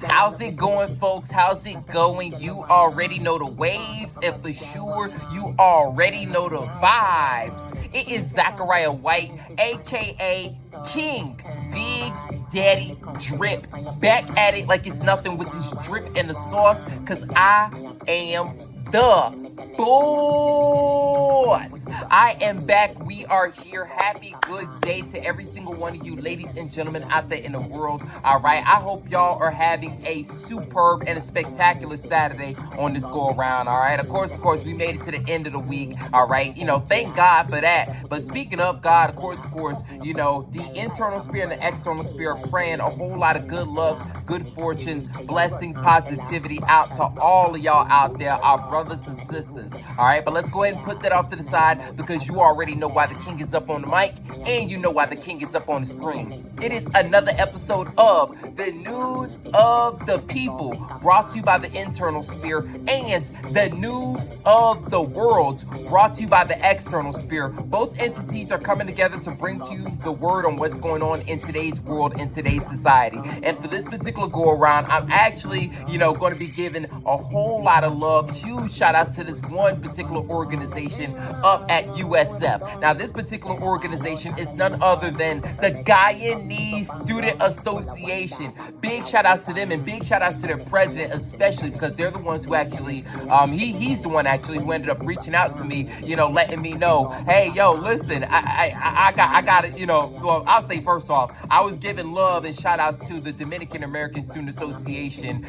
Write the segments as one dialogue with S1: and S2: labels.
S1: How's it going, folks? How's it going? You already know the waves, and for sure, you already know the vibes. It is Zachariah White, aka King Big Daddy Drip, back at it like it's nothing with this drip and the sauce, cause I am the boss. I am back. We are here. Happy good day to every single one of you ladies and gentlemen out there in the world. All right, I hope y'all are having a superb and a spectacular Saturday on this go around. All right, of course we made it to the end of the week. All right, thank God for that. But speaking of God, of course, the internal spirit and the external spirit, praying a whole lot of good luck, good fortunes, blessings, positivity out to all of y'all out there, our brothers and sisters. All right, but let's go ahead and put that off to the side, because you already know why the king is up on the mic, and you know why the king is up on the screen. It is another episode of the News of the People, brought to you by the internal sphere, and the News of the World, brought to you by the external sphere. Both entities are coming together to bring to you the word on what's going on in today's world, in today's society. And for this particular go around, I'm actually, going to be giving a whole lot of love. Huge shout outs to this one particular organization up at USF. Now, this particular organization is none other than the Guyanese Student Association. Big shout outs to them, and big shout outs to their president, especially because they're the ones who actually, he's the one actually who ended up reaching out to me, letting me know, hey, yo, listen, I got it, well, I'll say first off, I was giving love and shout outs to the Dominican American Student Association,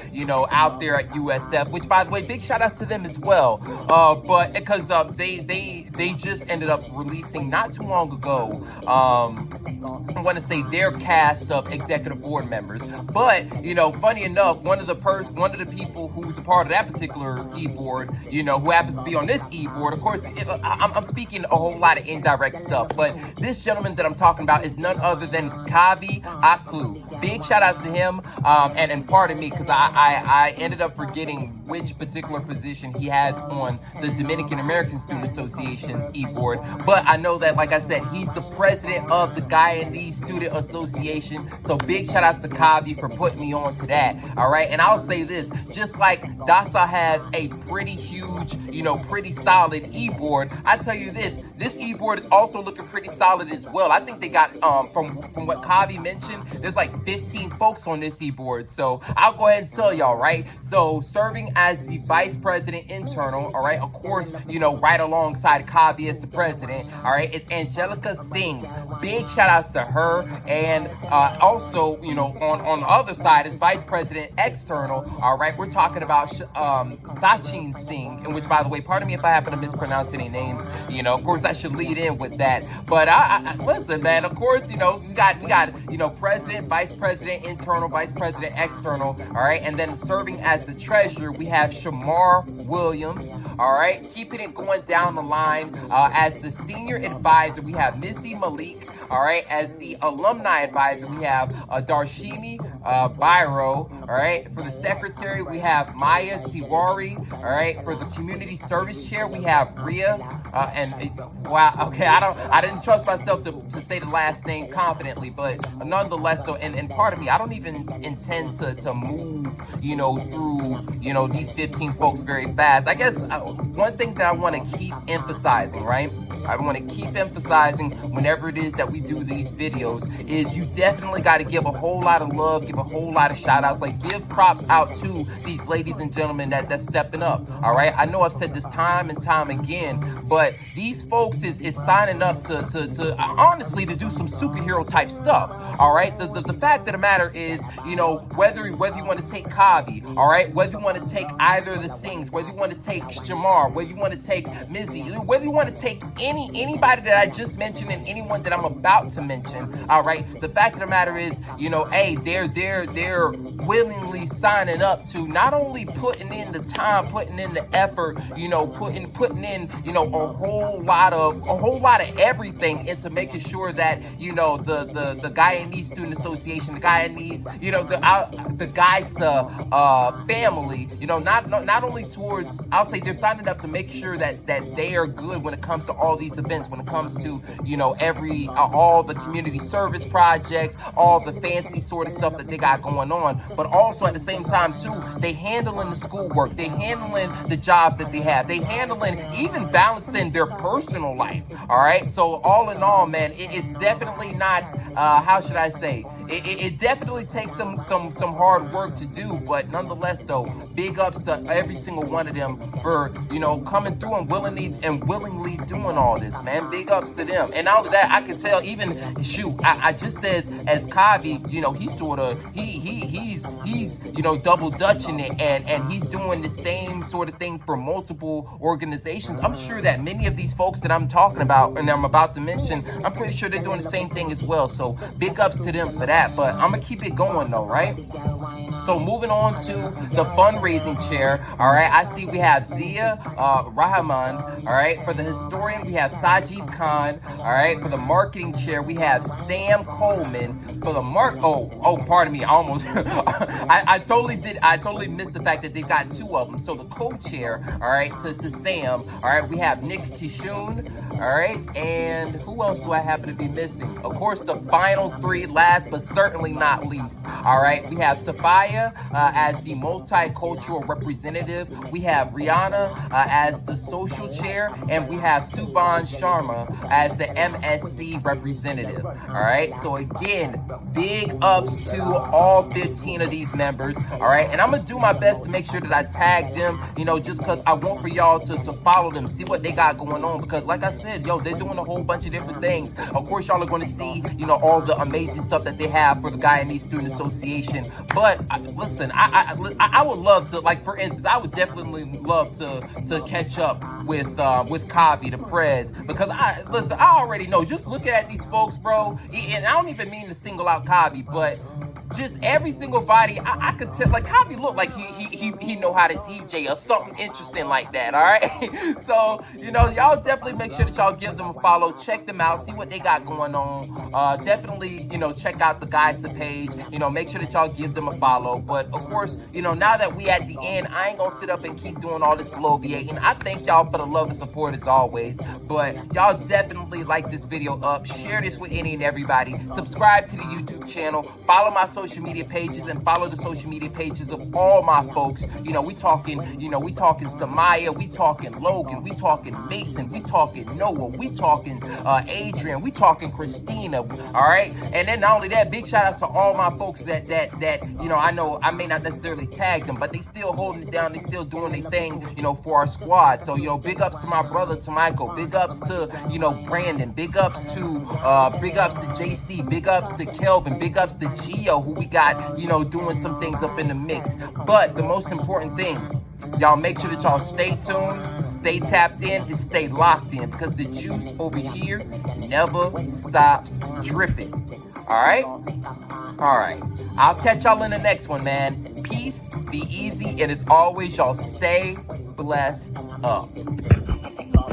S1: out there at USF, which, by the way, big shout outs to them as well. But because they just ended up releasing not too long ago, I want to say their cast of executive board members. But funny enough, one of the people who's a part of that particular e-board, who happens to be on this e-board, of course, I'm speaking a whole lot of indirect stuff, but this gentleman that I'm talking about is none other than Kavi Aklu. Big shout outs to him, and pardon me, because I ended up forgetting which particular position he has on the Dominican American Student Association's e-board, but I know that, like I said, he's the president of the Guyanese Student Association. So big shout outs to Kavi for putting me on to that. All right, and I'll say this, just like DASA has a pretty huge, pretty solid e-board, I tell you this e-board is also looking pretty solid as well. I think they got, from what Kavi mentioned, there's like 15 folks on this e-board. So I'll go ahead and tell y'all, right? So serving as the vice president internal, all right, of course, right alongside Kavi as the president, all right, it's Angelica Singh. Big shout outs to her. And also, on the other side is vice president external, all right, we're talking about Sachin Singh, in which, by the way, pardon me if I happen to mispronounce any names, of course I should lead in with that, but I listen, man, of course, we got president, vice president internal, vice president external, all right, and then serving as the treasurer, we have Shamar Williams, all right, keeping it going down the line. As the senior advisor, we have Missy Malik. All right, as the alumni advisor, we have Darshini Byro. All right, for the secretary, we have Maya Tiwari. All right, for the community service chair, we have Ria. Wow, okay, I didn't trust myself to say the last name confidently, but nonetheless, though, and pardon me, I don't even intend to move, through, these 15 folks very fast. I guess one thing that I want to keep emphasizing, right? I want to keep emphasizing whenever it is that we do these videos is you definitely got to give a whole lot of love, give a whole lot of shout outs, like give props out to these ladies and gentlemen that's stepping up. All right, I know I've said this time and time again, but these folks is signing up to honestly to do some superhero type stuff. All right, the fact of the matter is, whether you want to take Kavi, all right, whether you want to take either of the Singhs, whether you want to take Shamar, whether you want to take Mizzy, whether you want to take anybody that I just mentioned and anyone that I'm about to mention, all right, the fact of the matter is, hey, they're willingly signing up to not only putting in the time, putting in the effort, putting in, a whole lot of everything into making sure that, the Guyanese Student Association, the Guyanese, the GUYSA family, not only towards, I'll say they're signing up to make sure that they are good when it comes to all these events, when it comes to, all the community service projects, all the fancy sort of stuff that they got going on, but also at the same time too, they handling the schoolwork, they handling the jobs that they have, they handling even balancing their personal life. All right, so all in all, man, it's definitely not how should I say, it definitely takes some hard work to do, but nonetheless though, big ups to every single one of them for, you know, coming through and willingly doing all this, man. Big ups to them. And not only that, I can tell even, shoot, I just as Kavi, you know, he's sort of he's you know, double dutching it, and he's doing the same sort of thing for multiple organizations. I'm sure that many of these folks that I'm talking about and I'm about to mention, I'm pretty sure they're doing the same thing as well. So big ups to them for that. But I'm gonna keep it going though, right? So moving on to the fundraising chair, all right, I see we have Zia Rahman, all right. For the historian, we have Sajid Khan, all right. For the marketing chair, we have Sam Coleman. For the pardon me, I almost, I totally missed the fact that they've got two of them. So the co-chair, all right, to Sam, all right, we have Nick Kishun, all right, and who else do I happen to be missing? Of course, the final three, last but certainly not least, all right, we have Sophia as the multicultural representative, we have Rihanna as the social chair, and we have Suvan Sharma as the MSC representative. All right, so again, big ups to all 15 of these members. All right, and I'm gonna do my best to make sure that I tag them, you know, just because I want for y'all to follow them, see what they got going on, because like I said, yo, they're doing a whole bunch of different things. Of course, y'all are going to see, you know, all the amazing stuff that they have for the Guyanese Student Association. But listen, I would love to, like, for instance, I would definitely love to catch up with Kavi, the Prez, because I already know, just looking at these folks, bro, and I don't even mean to single out Kavi, but just every single body, I could tell, like, Kavi look like he know how to DJ or something interesting like that, all right? So, you know, y'all definitely make sure that y'all give them a follow, check them out, see what they got going on. Definitely, you know, check out the GUYSA page, you know, make sure that y'all give them a follow. But of course, you know, now that we at the end, I ain't gonna sit up and keep doing all this bloviating. I thank y'all for the love and support as always, but y'all definitely like this video up, share this with any and everybody, subscribe to the YouTube channel, follow my social media pages, and follow the social media pages of all my folks. You know, we talking Samaya, we talking Logan, we talking Mason, we talking Noah, we talking Adrian, we talking Christina, all right? And then not only that, big shout outs to all my folks that you know, I know I may not necessarily tag them, but they still holding it down, they still doing their thing, you know, for our squad. So, you know, big ups to my brother, to Michael, big ups to, you know, Brandon, big ups to JC, big ups to Kelvin, big ups to Gio, who we got, you know, doing some things up in the mix. But the most important thing, y'all make sure that y'all stay tuned, stay tapped in, and stay locked in, because the juice over here never stops dripping. All right? All right. I'll catch y'all in the next one, man. Peace, be easy, and as always, y'all stay blessed up.